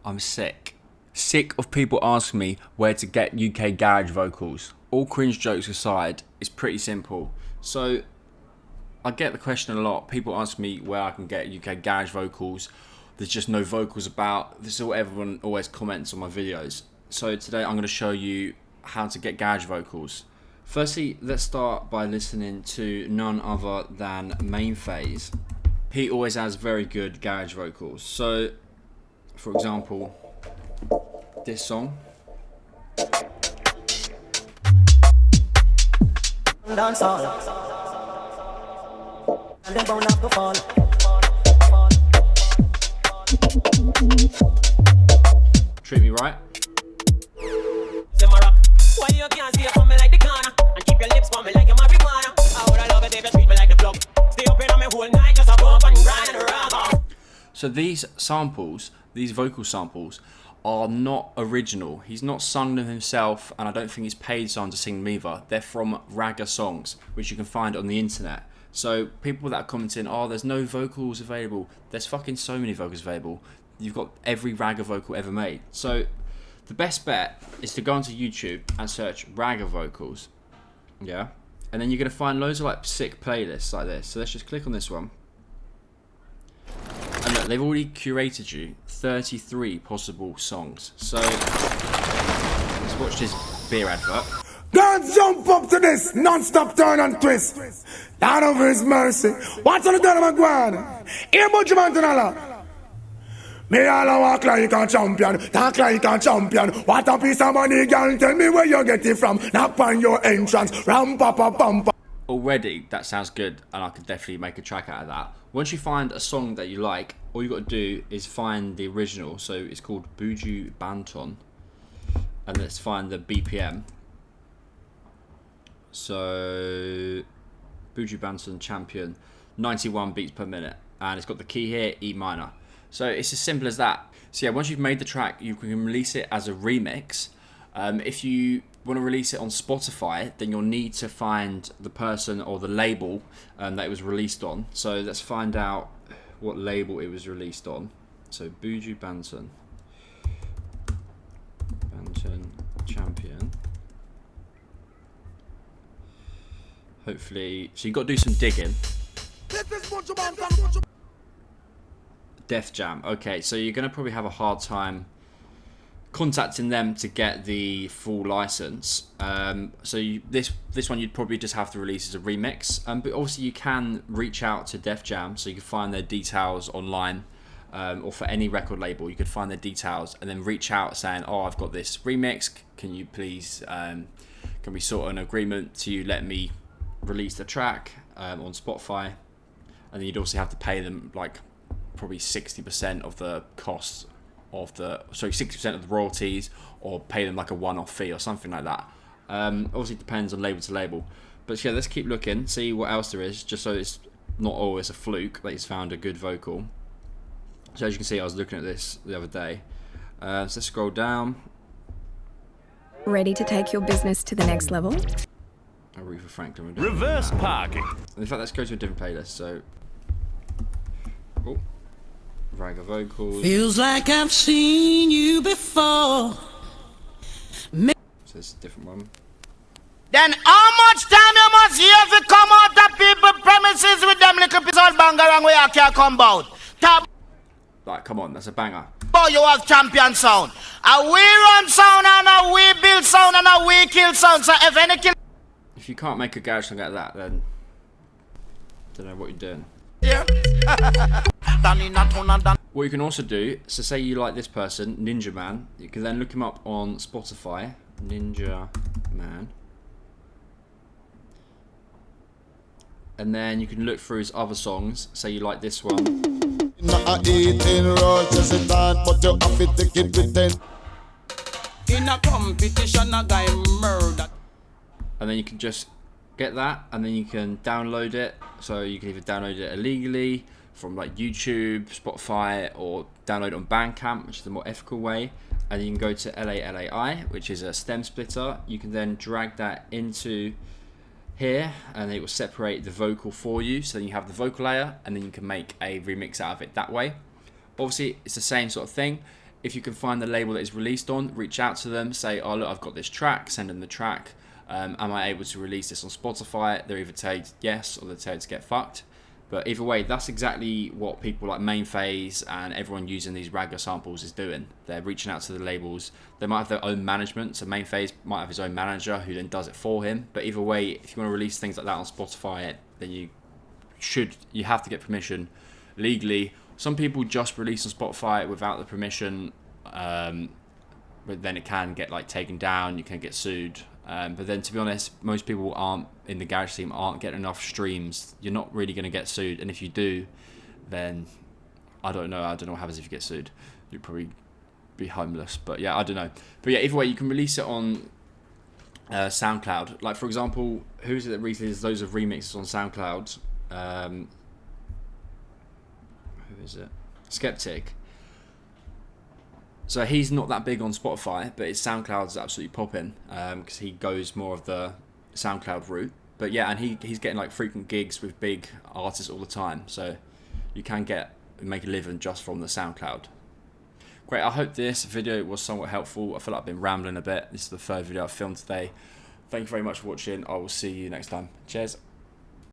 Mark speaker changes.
Speaker 1: I'm sick. Sick of people asking me where to get UK garage vocals. All cringe jokes aside, it's pretty simple. So, I get the question a lot. People ask me where I can get UK garage vocals. There's just no vocals about. This is what everyone always comments on my videos. So today I'm going to show you how to get garage vocals. Firstly, let's start by listening to none other than Main Phase. He always has very good garage vocals. So, for example, this song. Treat Me Right.
Speaker 2: Why you can't stay for me like the corner and keep your lips for me like a marijuana? I would love it if you treat me like the plug. Stay up in on me whole night just a bump and grind and rock.
Speaker 1: So these samples, these vocal samples, are not original. He's not sung them himself, and I don't think he's paid someone to sing them either. They're from ragga songs, which you can find on the internet. So people that are commenting, oh, there's no vocals available. There's fucking so many vocals available. You've got every ragga vocal ever made. So the best bet is to go onto YouTube and search ragga vocals. Yeah. And then you're going to find loads of like sick playlists like this. So let's just click on this one. And look, they've already curated you 33 possible songs. So let's watch this beer advert.
Speaker 3: Don't jump up to this non-stop turn and twist. Down over His mercy. Watch on the turn of my guan. Here, Budgeman Tunala. Me all walk like a champion, talk like a champion. What a piece of money, girl. Tell me where you get it from. Knock on your entrance. Ram pa pa pam pa.
Speaker 1: Already, that sounds good, and I could definitely make a track out of that. Once you find a song that you like, all you got to do is find the original. So it's called Buju Banton, and let's find the BPM. So Buju Banton Champion, 91 beats per minute, and it's got the key here, E minor. So it's as simple as that. So yeah, once you've made the track, you can release it as a remix. If you want to release it on Spotify, then you'll need to find the person or the label that it was released on. So let's find out what label it was released on. So Buju Banton Champion. Hopefully, so you've got to do some digging. Def Jam. Okay, so you're going to probably have a hard time contacting them to get the full license. This one you'd probably just have to release as a remix. But obviously you can reach out to Def Jam, so you can find their details online, or for any record label, you could find their details and then reach out saying, "Oh, I've got this remix. Can you please, can we sort an agreement to let me release the track on Spotify?" And then you'd also have to pay them like probably 60% of the cost of 60% of the royalties, or pay them like a one-off fee or something like that. Obviously it depends on label to label, but yeah, let's keep looking, see what else there is, just so it's not always a fluke that he's found a good vocal. So as you can see, I was looking at this the other day. So let's scroll down.
Speaker 4: Ready to take your business to the next level?
Speaker 1: Aretha Franklin.
Speaker 5: Reverse parking.
Speaker 1: In fact, let's go to a different playlist. So, oh, ragga vocals.
Speaker 6: Feels like I've seen you before.
Speaker 1: So this is a different one.
Speaker 7: Then how much time you must hear to come out of people premises with them little piece of bangarang where you can't come out? Top
Speaker 1: Like, come on, that's a banger.
Speaker 7: boy, you have champion sound. A we run sound and a we build sound and a we kill sound. So if any kill
Speaker 1: If you can't make a garage song like that, then I don't know what you're doing. What you can also do, so say you like this person, Ninja Man, you can then look him up on Spotify, Ninja Man. And then you can look through his other songs, say you like this one.
Speaker 6: In a competition, a guy murdered.
Speaker 1: And then you can just get that, and then you can download it. So you can either download it illegally from like YouTube, Spotify, or download it on Bandcamp, which is the more ethical way. And you can go to LAI, which is a stem splitter. You can then drag that into here, and it will separate the vocal for you. So then you have the vocal layer, and then you can make a remix out of it that way. Obviously, it's the same sort of thing. if you can find the label that is released on, reach out to them, say, oh look, I've got this track, send them the track. Am I able to release this on Spotify? They're either tell you yes or they tell you to get fucked. But either way, that's exactly what people like Main Phase and everyone using these Ragga samples is doing. They're reaching out to the labels. They might have their own management. So Main Phase might have his own manager who then does it for him. But either way, if you want to release things like that on Spotify, then you have to get permission legally. Some people just release on Spotify without the permission, but then it can get like taken down. You can get sued. But then, to be honest, most people in the garage scene aren't getting enough streams. You're not really going to get sued, and if you do, then I don't know what happens if you get sued. You'd probably be homeless. But yeah, I don't know. But yeah, either way, you can release it on SoundCloud. Like for example, who's it that releases loads of remixes on SoundCloud? Who is it? Skeptic. So he's not that big on Spotify, but his SoundCloud's absolutely popping because he goes more of the SoundCloud route. But yeah, and he's getting like frequent gigs with big artists all the time. So you can make a living just from the SoundCloud. Great, I hope this video was somewhat helpful. I feel like I've been rambling a bit. This is the third video I've filmed today. Thank you very much for watching. I will see you next time. Cheers.